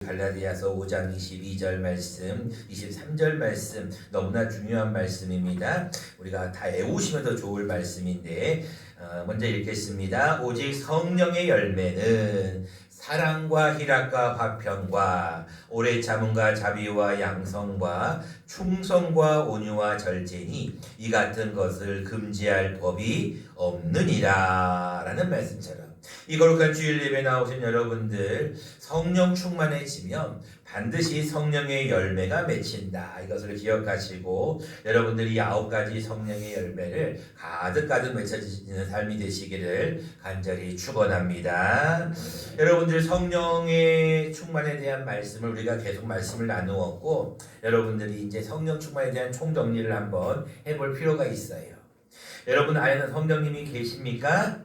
갈라디아서 5장 22절 말씀, 23절 말씀 너무나 중요한 말씀입니다. 우리가 다 외우시면 더 좋을 말씀인데 먼저 읽겠습니다. 오직 성령의 열매는 사랑과 희락과 화평과 오래 참음과 자비와 양성과 충성과 온유와 절제니 이 같은 것을 금지할 법이 없느니라 라는 말씀처럼 이 거룩한 주일 예배 나오신 여러분들 성령 충만해지면 반드시 성령의 열매가 맺힌다. 이것을 기억하시고 여러분들이 9가지 성령의 열매를 가득가득 맺혀지는 삶이 되시기를 간절히 축원합니다. 여러분들 성령의 충만에 대한 말씀을 우리가 계속 말씀을 나누었고 여러분들이 이제 성령 충만에 대한 총정리를 한번 해볼 필요가 있어요. 여러분 안에는 성령님이 계십니까?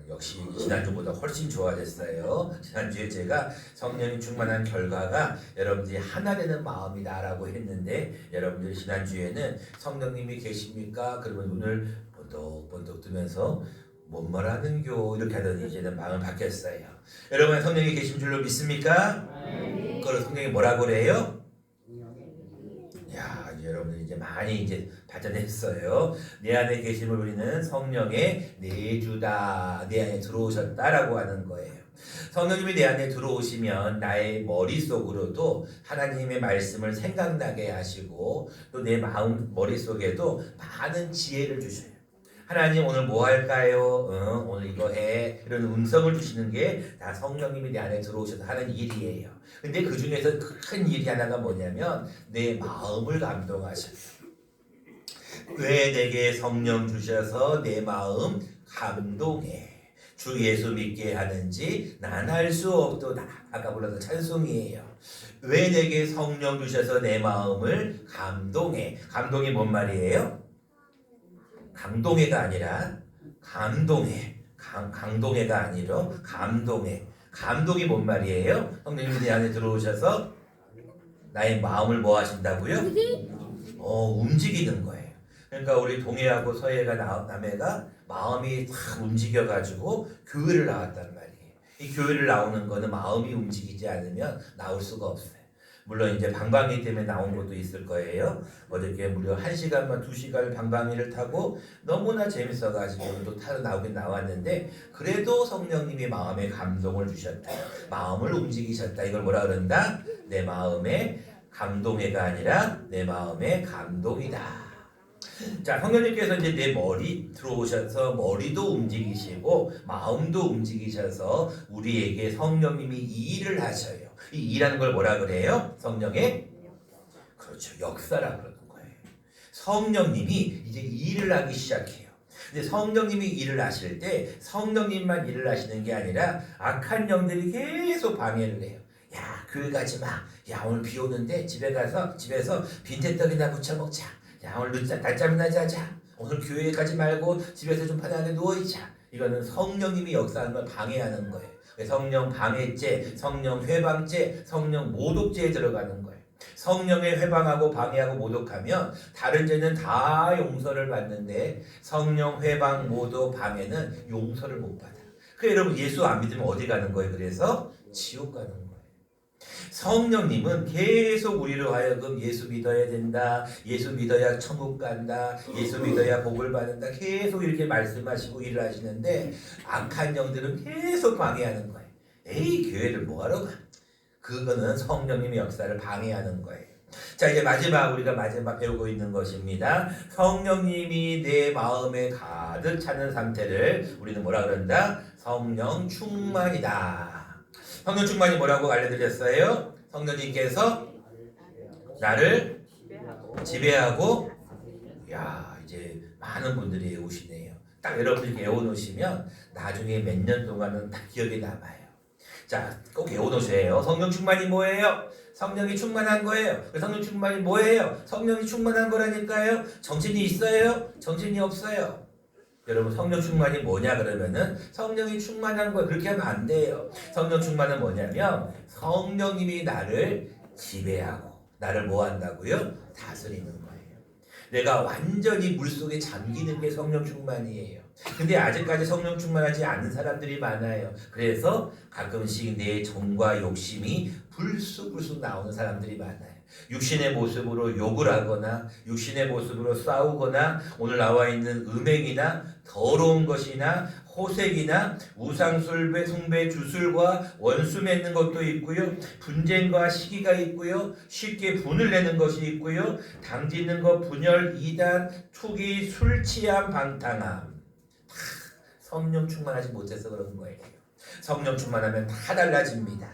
역시 지난주보다 훨씬 좋아졌어요. 지난주에 제가 성령이 충만한 결과가 여러분들이 하나 되는 마음이다라고 했는데 여러분들 지난주에는 성령님이 계십니까? 그러면 눈을 번쩍번쩍 뜨면서 뭔 말하는겨 이렇게 하더니 이제는 마음을 바뀌었어요. 여러분 성령이 계신 줄로 믿습니까? 그걸 성령이 뭐라고 그래요? 야, 여러분들 이제 많이 이제 발전했어요. 내 안에 계심을 우리는 성령의 내주다, 내 안에 들어오셨다라고 하는 거예요. 성령님이 내 안에 들어오시면 나의 머릿속으로도 하나님의 말씀을 생각나게 하시고 또 내 마음 머릿속에도 많은 지혜를 주셔요. 하나님 오늘 뭐 할까요? 오늘 이거 해. 이런 음성을 주시는 게 다 성령님이 내 안에 들어오셔서 하는 일이에요. 근데 그 중에서 큰 일이 하나가 뭐냐면 내 마음을 감동하셔요. 왜 내게 성령 주셔서 내 마음 감동해. 주 예수 믿게 하는지 난 알 수 없도다. 아까 불렀던 찬송이에요. 왜 내게 성령 주셔서 내 마음을 감동해. 감동이 뭔 말이에요? 강동해가 아니라 감동해. 강동해가 아니라 감동해. 감동이 뭔 말이에요? 성령님이 내 안에 들어오셔서 나의 마음을 뭐 하신다고요? 움직이는 거예요. 그러니까 우리 동해하고 서해가 남해가 마음이 탁 움직여가지고 교회를 나왔단 말이에요. 이 교회를 나오는 거는 마음이 움직이지 않으면 나올 수가 없어요. 물론 이제 방방이 때문에 나온 것도 있을 거예요. 어저께 무려 1시간만 2시간을 방방이를 타고 너무나 재밌어가지고 또 타러 나오긴 나왔는데 그래도 성령님이 마음에 감동을 주셨다. 마음을 움직이셨다. 이걸 뭐라 그런다? 내 마음에 감동해가 아니라 내 마음에 감동이다. 자, 성령님께서 이제 내 머리 들어오셔서 머리도 움직이시고 마음도 움직이셔서 우리에게 성령님이 이 일을 하셔요. 이 일하는 걸 뭐라 그래요? 성령의 그렇죠. 역사라 그러는 거예요. 성령님이 이제 일을 하기 시작해요. 근데 성령님이 일을 하실 때 성령님만 일을 하시는 게 아니라 악한 영들이 계속 방해를 해요. 야, 교회 가지 마. 야, 오늘 비 오는데 집에서 빈대떡이나 부쳐 먹자. 야, 오늘 낮잠이나 자자. 오늘 교회 가지 말고 집에서 좀 편하게 누워있자. 이거는 성령님이 역사하는 걸 방해하는 거예요. 성령 방해죄, 성령 회방죄, 성령 모독죄에 들어가는 거예요. 성령에 회방하고 방해하고 모독하면 다른 죄는 다 용서를 받는데 성령 회방, 모독, 방해는 용서를 못 받아요. 그래서 여러분 예수 안 믿으면 어디 가는 거예요? 그래서 지옥 가는 거예요. 성령님은 계속 우리로 하여금 예수 믿어야 된다. 예수 믿어야 천국 간다. 예수 믿어야 복을 받는다. 계속 이렇게 말씀하시고 일을 하시는데 악한 영들은 계속 방해하는 거예요. 에이, 교회를 뭐하러 가? 그거는 성령님의 역사를 방해하는 거예요. 자, 이제 우리가 마지막 배우고 있는 것입니다. 성령님이 내 마음에 가득 차는 상태를 우리는 뭐라 그런다? 성령 충만이다. 성령 충만이 뭐라고 알려드렸어요? 성령님께서 나를 지배하고 야, 이제 많은 분들이 외우시네요. 딱 여러분들이 외워놓으시면 나중에 몇 년 동안은 딱 기억에 남아요. 자, 꼭 외워놓으셔야 해요. 성령 충만이 뭐예요? 성령이 충만한 거예요. 성령 충만이 뭐예요? 성령이 충만한 거라니까요. 정신이 있어요? 정신이 없어요? 여러분 성령 충만이 뭐냐 그러면은 성령이 충만한 거예요. 그렇게 하면 안 돼요. 성령 충만은 뭐냐면 성령님이 나를 지배하고 나를 뭐 한다고요? 다스리는 거예요. 내가 완전히 물속에 잠기는 게 성령 충만이에요. 근데 아직까지 성령 충만하지 않는 사람들이 많아요. 그래서 가끔씩 내 정과 욕심이 불쑥불쑥 나오는 사람들이 많아요. 육신의 모습으로 욕을 하거나 육신의 모습으로 싸우거나 오늘 나와 있는 음행이나 더러운 것이나 호색이나 우상숭배, 숭배, 주술과 원수 맺는 것도 있고요. 분쟁과 시기가 있고요. 쉽게 분을 내는 것이 있고요. 당짓는 것, 분열, 이단, 투기, 술 취함, 방탕함. 성령 충만하지 못해서 그런 거예요. 성령 충만하면 다 달라집니다.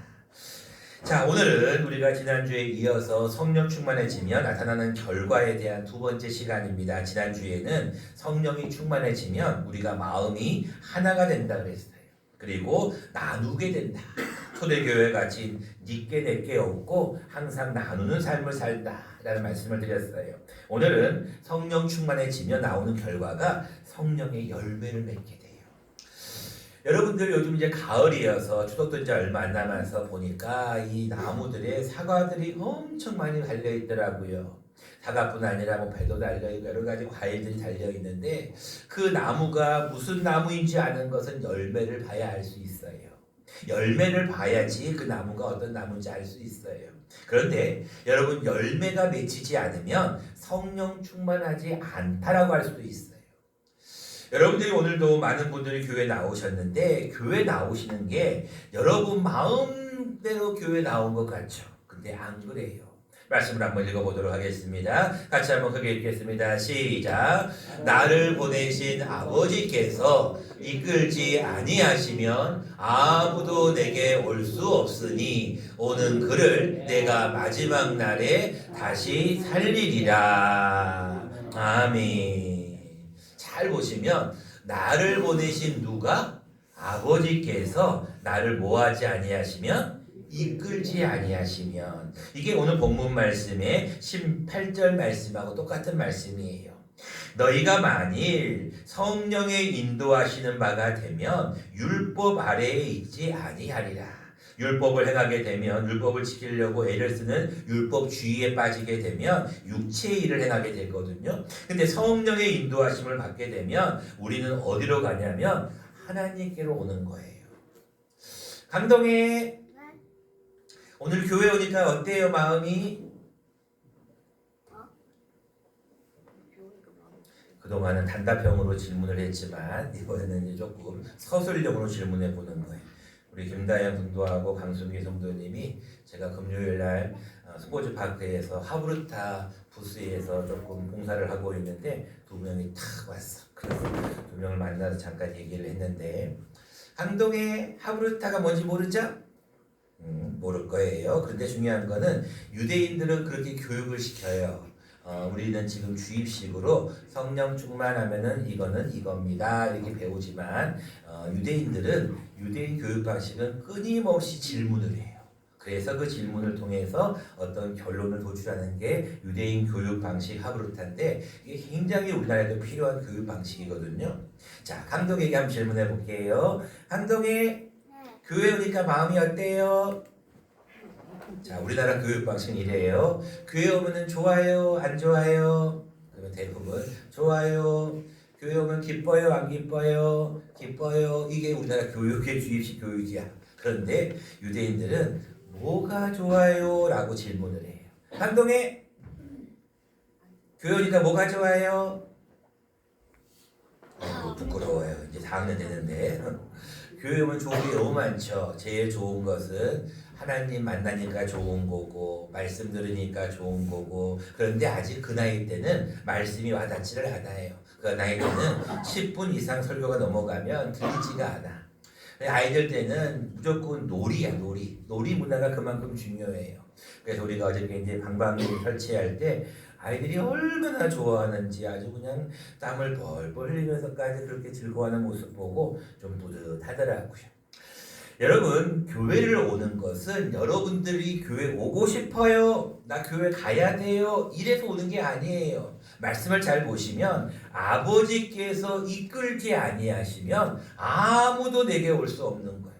자, 오늘은 우리가 지난주에 이어서 성령 충만해지면 나타나는 결과에 대한 두 번째 시간입니다. 지난주에는 성령이 충만해지면 우리가 마음이 하나가 된다 그랬어요. 그리고 나누게 된다. 초대교회 같이 니께 내게 없고 항상 나누는 삶을 살다 라는 말씀을 드렸어요. 오늘은 성령 충만해지면 나오는 결과가 성령의 열매를 맺게 돼요. 여러분들 요즘 이제 가을이어서 추석도 이제 얼마 안 남아서 보니까 이 나무들에 사과들이 엄청 많이 달려 있더라고요. 사과뿐 아니라 뭐 배도 달려 있고 여러 가지 과일들이 달려 있는데 그 나무가 무슨 나무인지 아는 것은 열매를 봐야 알 수 있어요. 열매를 봐야지 그 나무가 어떤 나무인지 알 수 있어요. 그런데 여러분 열매가 맺히지 않으면 성령 충만하지 않다라고 할 수도 있어요. 여러분들이 오늘도 많은 분들이 교회 나오셨는데 교회 나오시는 게 여러분 마음대로 교회 나온 것 같죠? 근데 안 그래요. 말씀을 한번 읽어보도록 하겠습니다. 같이 한번 크게 읽겠습니다. 시작. 나를 보내신 아버지께서 이끌지 아니하시면 아무도 내게 올 수 없으니 오는 그를 내가 마지막 날에 다시 살리리라. 아멘. 잘 보시면 나를 보내신 누가? 아버지께서 나를 뭐하지 아니하시면? 이끌지 아니하시면. 이게 오늘 본문 말씀의 18절 말씀하고 똑같은 말씀이에요. 너희가 만일 성령의 인도하시는 바가 되면 율법 아래에 있지 아니하리라. 율법을 행하게 되면 율법을 지키려고 애를 쓰는 율법주의에 빠지게 되면 육체의 일을 행하게 되거든요. 근데 성령의 인도하심을 받게 되면 우리는 어디로 가냐면 하나님께로 오는 거예요. 강동에 오늘 교회 오니까 어때요 마음이? 그동안은 단답형으로 질문을 했지만 이번에는 이제 조금 서술형으로 질문해 보는 거예요. 우리 김다영 성도하고 강수기 성도님이 제가 금요일날 스포츠 파크에서 하브르타 부스에서 조금 봉사를 하고 있는데 두 명이 탁 왔어. 그래서 두 명을 만나서 잠깐 얘기를 했는데 강동에 하브르타가 뭔지 모르죠? 모를 거예요. 그런데 중요한 거는 유대인들은 그렇게 교육을 시켜요. 우리는 지금 주입식으로 성령 충만하면은 이거는 이겁니다 이렇게 배우지만 유대인들은 유대인 교육 방식은 끊임없이 질문을 해요. 그래서 그 질문을 통해서 어떤 결론을 도출하는 게 유대인 교육 방식 하브르타인데 이게 굉장히 우리나라에도 필요한 교육 방식이거든요. 자, 강동에게 한번 질문해 볼게요. 강동에 교회 오니까 마음이 어때요? 자, 우리나라 교육 방식은 이래요. 교회 오면은 좋아요, 안 좋아요? 그러면 대부분 좋아요. 교회 오면 기뻐요, 안 기뻐요? 기뻐요. 이게 우리나라 교육의 주입식 교육이야. 그런데 유대인들은 뭐가 좋아요? 라고 질문을 해요. 강동에 교회 오니까 뭐가 좋아요? 부끄러워요. 이제 4학년 되는데 교회 오면 좋은 게 너무 많죠. 제일 좋은 것은 하나님 만나니까 좋은 거고 말씀 들으니까 좋은 거고 그런데 아직 그 나이 때는 말씀이 와닿지를 않아요. 그 나이 때는 10분 이상 설교가 넘어가면 들리지가 않아. 아이들 때는 무조건 놀이야. 놀이 문화가 그만큼 중요해요. 그래서 우리가 어저께 이제 방방을 설치할 때 아이들이 얼마나 좋아하는지 아주 그냥 땀을 벌벌 흘리면서까지 그렇게 즐거워하는 모습 보고 좀 뿌듯하더라고요. 여러분 교회를 오는 것은 여러분들이 교회 오고 싶어요. 나 교회 가야 돼요. 이래서 오는 게 아니에요. 말씀을 잘 보시면 아버지께서 이끌지 아니하시면 아무도 내게 올 수 없는 거예요.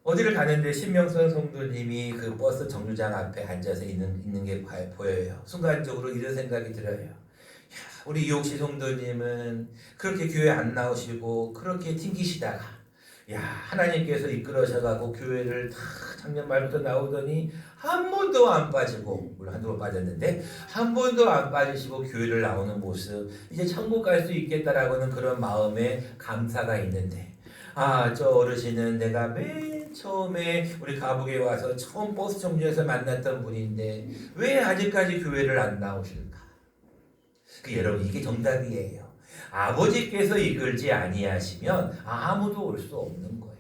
어디를 가는데 신명선 성도님이 그 버스 정류장 앞에 앉아서 있는 게 보여요. 순간적으로 이런 생각이 들어요. 야, 우리 이옥시 성도님은 그렇게 교회 안 나오시고 그렇게 튕기시다가 야 하나님께서 이끌어셔가고 교회를 다 작년 말부터 나오더니 한 번도 안 빠지고 물론 한두 번 빠졌는데 한 번도 안 빠지시고 교회를 나오는 모습 이제 천국 갈 수 있겠다라고는 그런 마음에 감사가 있는데 저 어르신은 내가 맨 처음에 우리 가북에 와서 처음 버스 정류에서 만났던 분인데 왜 아직까지 교회를 안 나오실까? 여러분 이게 정답이에요. 아버지께서 이끌지 아니하시면 아무도 올 수 없는 거예요.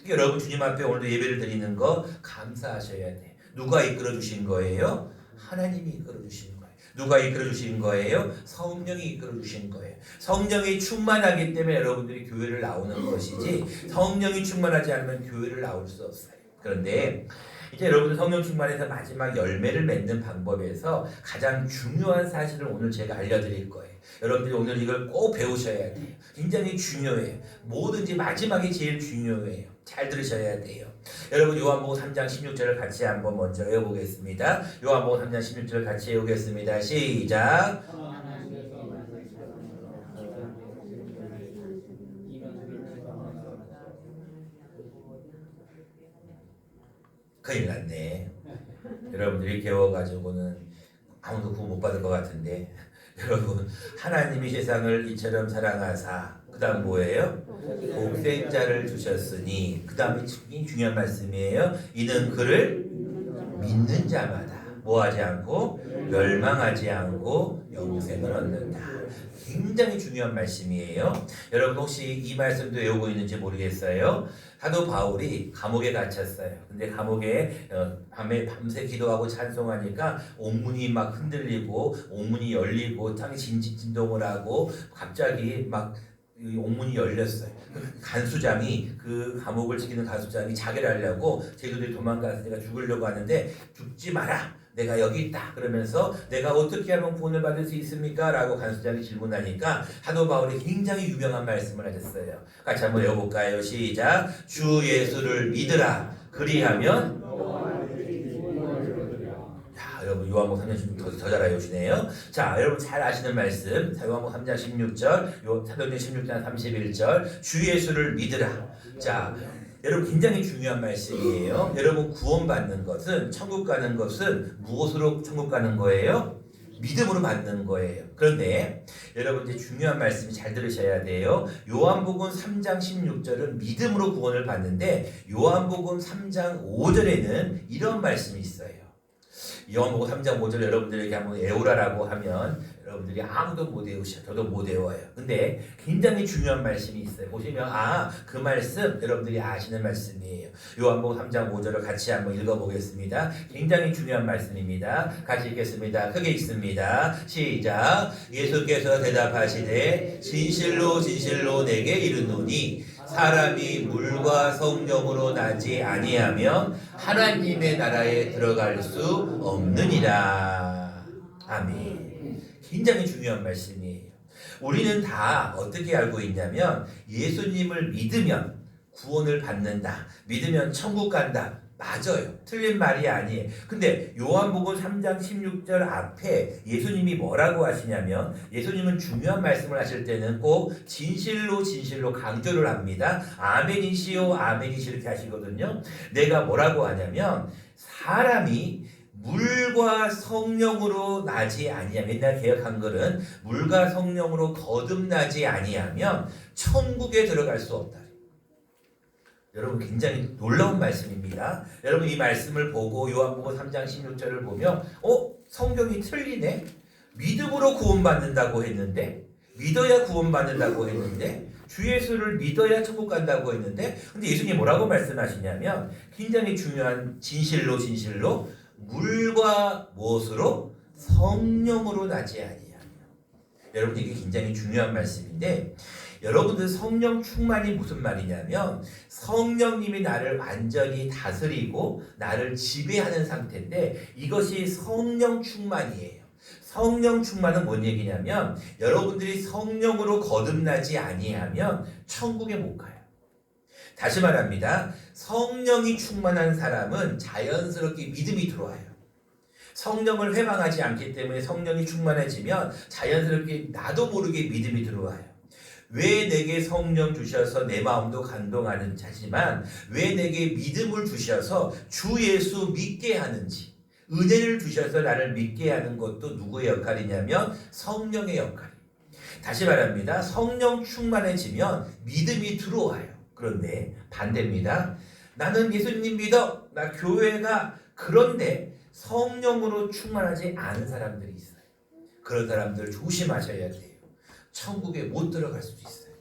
여러분 주님 앞에 오늘도 예배를 드리는 거 감사하셔야 돼. 누가 이끌어 주신 거예요? 하나님이 이끌어 주신 거예요. 누가 이끌어 주신 거예요? 성령이 이끌어 주신 거예요. 성령이 충만하기 때문에 여러분들이 교회를 나오는 것이지 성령이 충만하지 않으면 교회를 나올 수 없어요. 그런데 이제 여러분들 성령 충만해서 마지막 열매를 맺는 방법에서 가장 중요한 사실을 오늘 제가 알려드릴 거예요. 여러분들이 오늘 이걸 꼭 배우셔야 돼요. 굉장히 중요해요. 뭐든지 마지막이 제일 중요해요. 잘 들으셔야 돼요. 여러분 요한복음 3장 16절을 같이 한번 먼저 외워보겠습니다. 요한복음 3장 16절 같이 외우겠습니다. 시작. 큰일 났네. 여러분들이 배워가지고는 아무도 구원 못 받을 것 같은데 여러분 하나님이 세상을 이처럼 사랑하사 그 다음 뭐예요? 독생자를 주셨으니 그 다음이 중요한 말씀이에요. 이는 그를 믿는 자마다 뭐하지 않고 멸망하지 않고 영생을 얻는다. 굉장히 중요한 말씀이에요. 여러분 혹시 이 말씀도 외우고 있는지 모르겠어요. 사도 바울이 감옥에 갇혔어요. 근데 감옥에 밤새 기도하고 찬송하니까 옥문이 막 흔들리고 옥문이 열리고 땅이 진동을 하고 갑자기 막 옥문이 열렸어요. 간수장이 그 감옥을 지키는 간수장이 자결 하려고 제도들이 도망갔으니까 죽으려고 하는데 죽지 마라. 내가 여기 있다. 그러면서 내가 어떻게 하면 구원을 받을 수 있습니까? 라고 간수장이 질문하니까 사도 바울이 굉장히 유명한 말씀을 하셨어요. 같이 한번 외워볼까요? 시작. 주 예수를 믿으라. 그리하면 여러분 요한복음 3장 16절 더 잘 알아오시네요. 자 여러분 잘 아시는 말씀 요한복음 3장 16절 사도행전 16장 31절 주 예수를 믿으라. 자 여러분 굉장히 중요한 말씀이에요. 여러분 구원받는 것은 천국 가는 것은 무엇으로 천국 가는 거예요? 믿음으로 받는 거예요. 그런데 여러분 이제 중요한 말씀이 잘 들으셔야 돼요. 요한복음 3장 16절은 믿음으로 구원을 받는데 요한복음 3장 5절에는 이런 말씀이 있어요. 요한복음 3장 5절 여러분들에게 한번 외우라라고 하면 여러분들이 아무도 못 외우셔. 저도 못 외워요. 근데 굉장히 중요한 말씀이 있어요. 보시면 그 말씀 여러분들이 아시는 말씀이에요. 요한복음 3장 5절을 같이 한번 읽어보겠습니다. 굉장히 중요한 말씀입니다. 같이 읽겠습니다. 크게 읽습니다. 시작. 예수께서 대답하시되 진실로 진실로 내게 이르노니 사람이 물과 성령으로 나지 아니하면 하나님의 나라에 들어갈 수 없느니라. 아멘. 굉장히 중요한 말씀이에요. 우리는 다 어떻게 알고 있냐면 예수님을 믿으면 구원을 받는다. 믿으면 천국 간다. 맞아요. 틀린 말이 아니에요. 근데 요한복음 3장 16절 앞에 예수님이 뭐라고 하시냐면 예수님은 중요한 말씀을 하실 때는 꼭 진실로 진실로 강조를 합니다. 아멘이시오 아멘이시 이렇게 하시거든요. 내가 뭐라고 하냐면 사람이 물과 성령으로 나지 아니하면 옛날 개역 한글은 물과 성령으로 거듭나지 아니하면 천국에 들어갈 수 없다. 여러분 굉장히 놀라운 말씀입니다. 여러분 이 말씀을 보고 요한복음 3장 16절을 보면 성경이 틀리네. 믿음으로 구원받는다고 했는데 믿어야 구원받는다고 했는데 주 예수를 믿어야 천국 간다고 했는데 근데 예수님이 뭐라고 말씀하시냐면 굉장히 중요한 진실로 진실로 물과 무엇으로? 성령으로 나지 아니하며. 여러분 이게 굉장히 중요한 말씀인데 여러분들 성령 충만이 무슨 말이냐면 성령님이 나를 완전히 다스리고 나를 지배하는 상태인데 이것이 성령 충만이에요. 성령 충만은 뭔 얘기냐면 여러분들이 성령으로 거듭나지 아니하면 천국에 못 가요. 다시 말합니다. 성령이 충만한 사람은 자연스럽게 믿음이 들어와요. 성령을 회방하지 않기 때문에 성령이 충만해지면 자연스럽게 나도 모르게 믿음이 들어와요. 왜 내게 성령 주셔서 내 마음도 감동하는 자지만 왜 내게 믿음을 주셔서 주 예수 믿게 하는지, 은혜를 주셔서 나를 믿게 하는 것도 누구의 역할이냐면 성령의 역할이에요. 다시 말합니다. 성령 충만해지면 믿음이 들어와요. 그런데 반대입니다. 나는 예수님 믿어. 나 교회가. 그런데 성령으로 충만하지 않은 사람들이 있어요. 그런 사람들 조심하셔야 돼요. 천국에 못 들어갈 수도 있어요.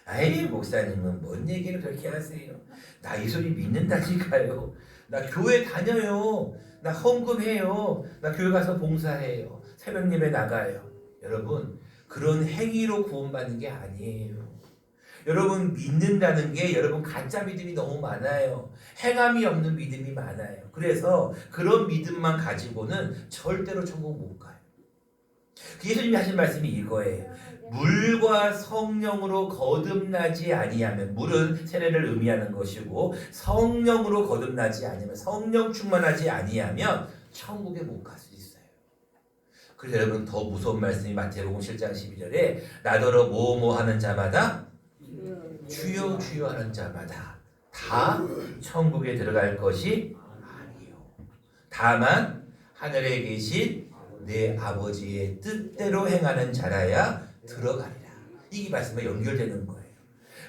아이, 목사님은 뭔 얘기를 그렇게 하세요? 나 예수님 믿는다니까요. 나 교회 다녀요. 나 헌금해요. 나 교회 가서 봉사해요. 새벽 예배 나가요. 여러분, 그런 행위로 구원받는 게 아니에요. 여러분, 믿는다는 게 여러분 가짜 믿음이 너무 많아요. 행함이 없는 믿음이 많아요. 그래서 그런 믿음만 가지고는 절대로 천국 못 가요. 예수님이 하신 말씀이 이거예요. 물과 성령으로 거듭나지 아니하면, 물은 세례를 의미하는 것이고 성령으로 거듭나지 아니하면, 성령 충만하지 아니하면 천국에 못 갈 수 있어요. 그래서 여러분, 더 무서운 말씀이 마태복음 7장 12절에 나더러 뭐뭐 하는 자마다 주여 주여 하는 자마다 다 천국에 들어갈 것이 아니요, 다만 하늘에 계신 내 아버지의 뜻대로 행하는 자라야 들어가리라. 이 말씀과 연결되는 거예요.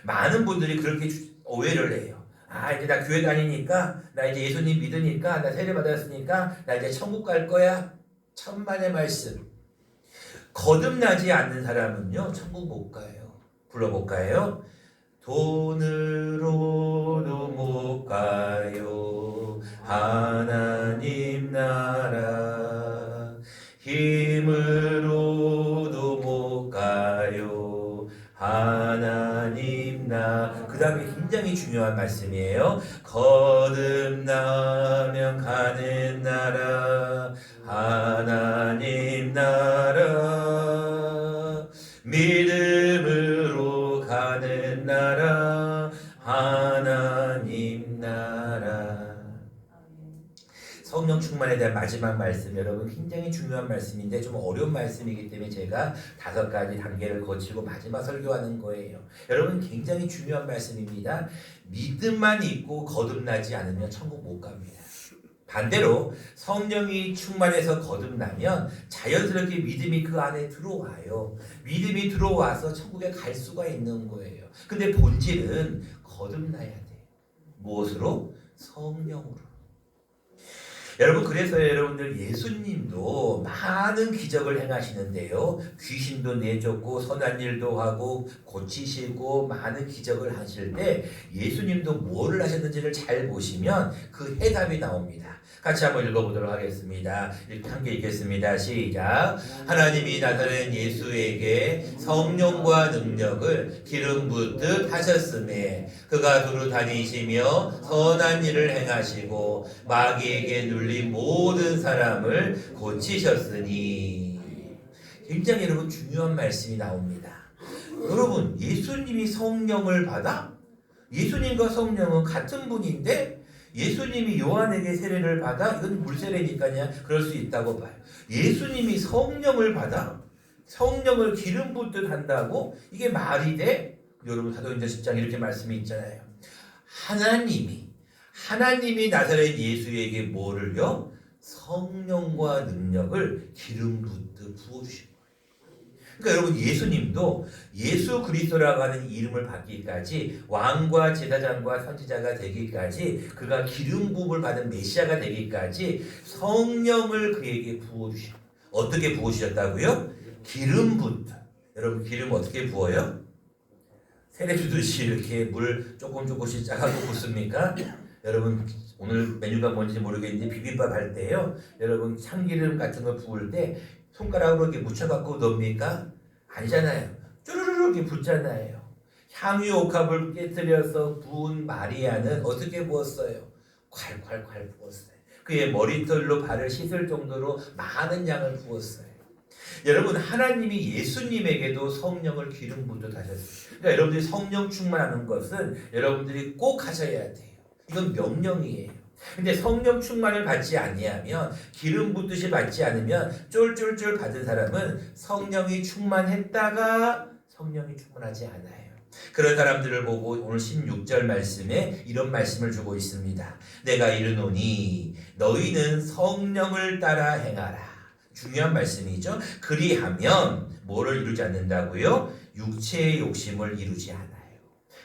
많은 분들이 그렇게 오해를 해요. 아, 이제 나 교회 다니니까, 나 이제 예수님 믿으니까, 나 세례 받았으니까 나 이제 천국 갈 거야. 천만의 말씀. 거듭나지 않는 사람은요 천국 못 가요. 불러볼까요? 돈으로도 못 가요 하나님 나라, 힘으로도 못 가요 하나님 나라. 그 다음에 굉장히 중요한 말씀이에요. 거듭나면 가는 나라 하나님 나라, 믿음으로 가는 나라 하나님 나라. 성령 충만에 대한 마지막 말씀, 여러분 굉장히 중요한 말씀인데 좀 어려운 말씀이기 때문에 제가 5가지 단계를 거치고 마지막 설교하는 거예요. 여러분 굉장히 중요한 말씀입니다. 믿음만 있고 거듭나지 않으면 천국 못 갑니다. 반대로 성령이 충만해서 거듭나면 자연스럽게 믿음이 그 안에 들어와요. 믿음이 들어와서 천국에 갈 수가 있는 거예요. 근데 본질은 거듭나야 돼요. 무엇으로? 성령으로. 여러분, 그래서 여러분들 예수님도 많은 기적을 행하시는데요. 귀신도 내쫓고 선한 일도 하고 고치시고 많은 기적을 하실 때 예수님도 뭐를 하셨는지를 잘 보시면 그 해답이 나옵니다. 같이 한번 읽어보도록 하겠습니다. 함께 읽겠습니다. 시작. 하나님이 나사렛 예수에게 성령과 능력을 기름 붓듯 하셨음에 그가 두루 다니시며 선한 일을 행하시고 마귀에게 눌린 모든 사람을 고치셨으니. 굉장히 여러분 중요한 말씀이 나옵니다. 여러분, 예수님이 성령을 받아? 예수님과 성령은 같은 분인데 예수님이 요한에게 세례를 받아? 이건 물세례니까요. 그럴 수 있다고 봐요. 예수님이 성령을 받아? 성령을 기름 붓듯 한다고? 이게 말이 돼? 여러분, 사도행전 10장 이렇게 말씀이 있잖아요. 하나님이 나사렛 예수에게 뭐를요? 성령과 능력을 기름 붓듯 부어주신 거예요. 그러니까 여러분, 예수님도 예수 그리스도라고 하는 이름을 받기까지, 왕과 제사장과 선지자가 되기까지, 그가 기름 부음을 받은 메시아가 되기까지 성령을 그에게 부어주신 거예요. 어떻게 부어주셨다고요? 기름 붓듯. 여러분, 기름 어떻게 부어요? 세례 주듯이 이렇게 물 조금씩 짜가지고 붓습니까? 여러분, 오늘 메뉴가 뭔지 모르겠는데 비빔밥 할 때요, 여러분 참기름 같은 걸 부을 때 손가락으로 이렇게 묻혀갖고 넣습니까? 아니잖아요. 쭈르르르 이렇게 붓잖아요. 향유 옥합을 깨뜨려서 부은 마리아는 어떻게 부었어요? 콸콸콸 부었어요. 그의 머리털로 발을 씻을 정도로 많은 양을 부었어요. 여러분, 하나님이 예수님에게도 성령을 기름 붓듯 하셨어요. 그러니까 여러분들이 성령 충만하는 것은 여러분들이 꼭 하셔야 돼요. 이건 명령이에요. 근데 성령 충만을 받지 아니하면 기름 붓듯이 받지 않으면 쫄쫄쫄 받은 사람은 성령이 충만했다가 성령이 충만하지 않아요. 그런 사람들을 보고 오늘 16절 말씀에 이런 말씀을 주고 있습니다. 내가 이르노니 너희는 성령을 따라 행하라. 중요한 말씀이죠. 그리하면 뭐를 이루지 않는다고요? 육체의 욕심을 이루지 않아요.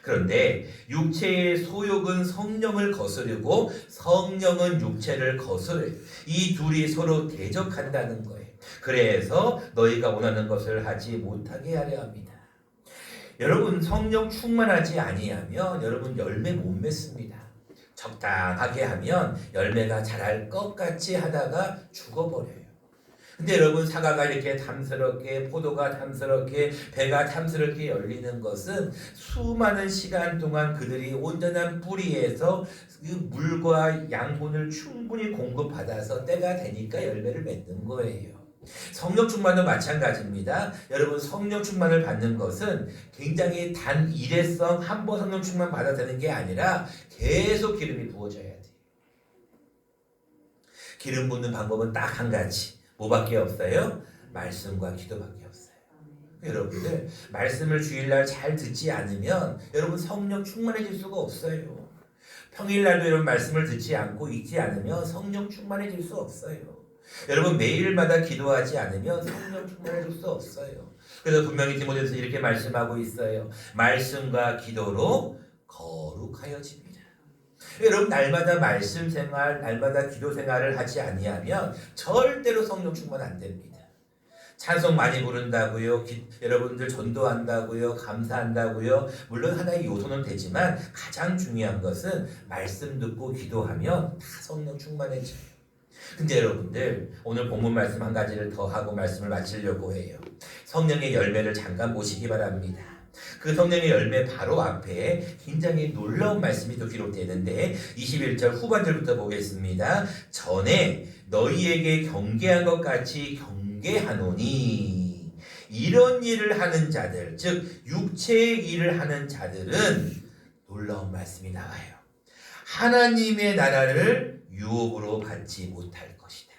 그런데 육체의 소욕은 성령을 거스르고 성령은 육체를 거스려요. 이 둘이 서로 대적한다는 거예요. 그래서 너희가 원하는 것을 하지 못하게 하려 합니다. 여러분 성령 충만하지 아니하면 여러분 열매 못 맺습니다. 적당하게 하면 열매가 자랄 것 같이 하다가 죽어버려요. 근데 여러분 사과가 이렇게 탐스럽게 포도가 탐스럽게 배가 탐스럽게 열리는 것은 수많은 시간 동안 그들이 온전한 뿌리에서 그 물과 양분을 충분히 공급받아서 때가 되니까 열매를 맺는 거예요. 성령 충만도 마찬가지입니다. 여러분 성령 충만을 받는 것은 굉장히 단 일회성 한 번 성령 충만 받아야 되는 게 아니라 계속 기름이 부어져야 돼요. 기름 붓는 방법은 딱 한 가지. 뭐밖에 없어요? 말씀과 기도밖에 없어요. 여러분들 말씀을 주일날 잘 듣지 않으면 여러분 성령 충만해질 수가 없어요. 평일날도 여러분 말씀을 듣지 않고 읽지 않으면 성령 충만해질 수 없어요. 여러분 매일마다 기도하지 않으면 성령 충만해질 수 없어요. 그래서 분명히 디모데전서 이렇게 말씀하고 있어요. 말씀과 기도로 거룩하여집니다. 여러분 날마다 말씀 생활, 날마다 기도 생활을 하지 아니하면 절대로 성령 충만 안 됩니다. 찬송 많이 부른다고요. 여러분들 전도한다고요. 감사한다고요. 물론 하나의 요소는 되지만 가장 중요한 것은 말씀 듣고 기도하면 다 성령 충만해져요. 근데 여러분들 오늘 본문 말씀 한 가지를 더 하고 말씀을 마치려고 해요. 성령의 열매를 잠깐 보시기 바랍니다. 그 성령의 열매 바로 앞에 굉장히 놀라운 말씀이 또 기록되는데 21절 후반절부터 보겠습니다. 전에 너희에게 경계한 것 같이 경계하노니 이런 일을 하는 자들 즉 육체의 일을 하는 자들은 놀라운 말씀이 나와요. 하나님의 나라를 유업으로 받지 못할 것이다.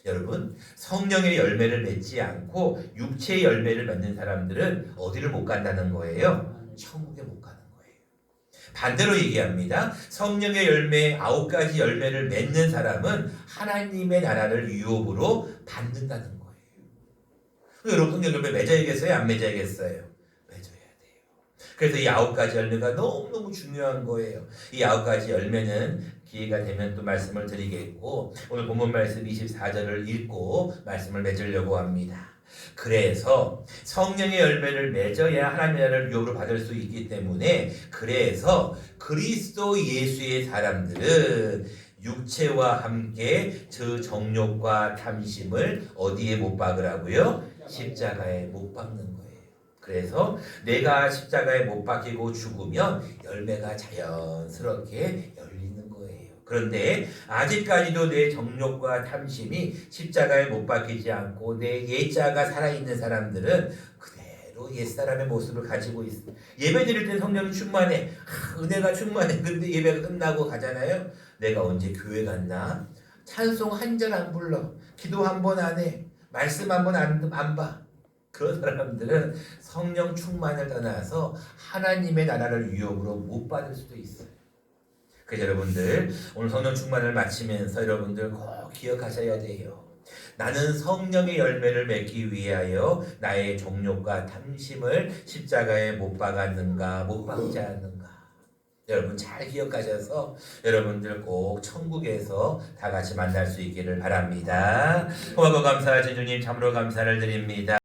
여러분 성령의 열매를 맺지 않고 육체의 열매를 맺는 사람들은 어디를 못 간다는 거예요? 천국에 못 가는 거예요. 반대로 얘기합니다. 성령의 열매 9가지 열매를 맺는 사람은 하나님의 나라를 유업으로 받는다는 거예요. 여러분 성령 열매 맺어야겠어요? 안 맺어야겠어요? 맺어야 돼요. 그래서 이 9가지 열매가 너무너무 중요한 거예요. 이 9가지 열매는 기회가 되면 또 말씀을 드리겠고 오늘 본문 말씀 24절을 읽고 말씀을 맺으려고 합니다. 그래서 성령의 열매를 맺어야 하나님의 나라를 유업으로 받을 수 있기 때문에 그래서 그리스도 예수의 사람들은 육체와 함께 저 정욕과 탐심을 어디에 못 박으라고요? 십자가에 못 박는 거예요. 그래서 내가 십자가에 못 박히고 죽으면 열매가 자연스럽게 열리는 거예요. 그런데 아직까지도 내 정욕과 탐심이 십자가에 못 박히지 않고 내 예자가 살아있는 사람들은 그대로 옛사람의 모습을 가지고 있어요. 예배 드릴 땐 성령이 충만해. 은혜가 충만해. 근데 예배가 끝나고 가잖아요. 내가 언제 교회 갔나? 찬송 한 절 안 불러. 기도 한 번 안 해. 말씀 한 번 안 봐. 그런 사람들은 성령 충만을 떠나서 하나님의 나라를 유업으로 못 받을 수도 있어요. 그래서 여러분들 오늘 성령 충만을 마치면서 여러분들 꼭 기억하셔야 돼요. 나는 성령의 열매를 맺기 위하여 나의 정욕과 탐심을 십자가에 못 박았는가 못 박지 않는가. 여러분 잘 기억하셔서 여러분들 꼭 천국에서 다 같이 만날 수 있기를 바랍니다. 고맙고 감사하신 주님 참으로 감사를 드립니다.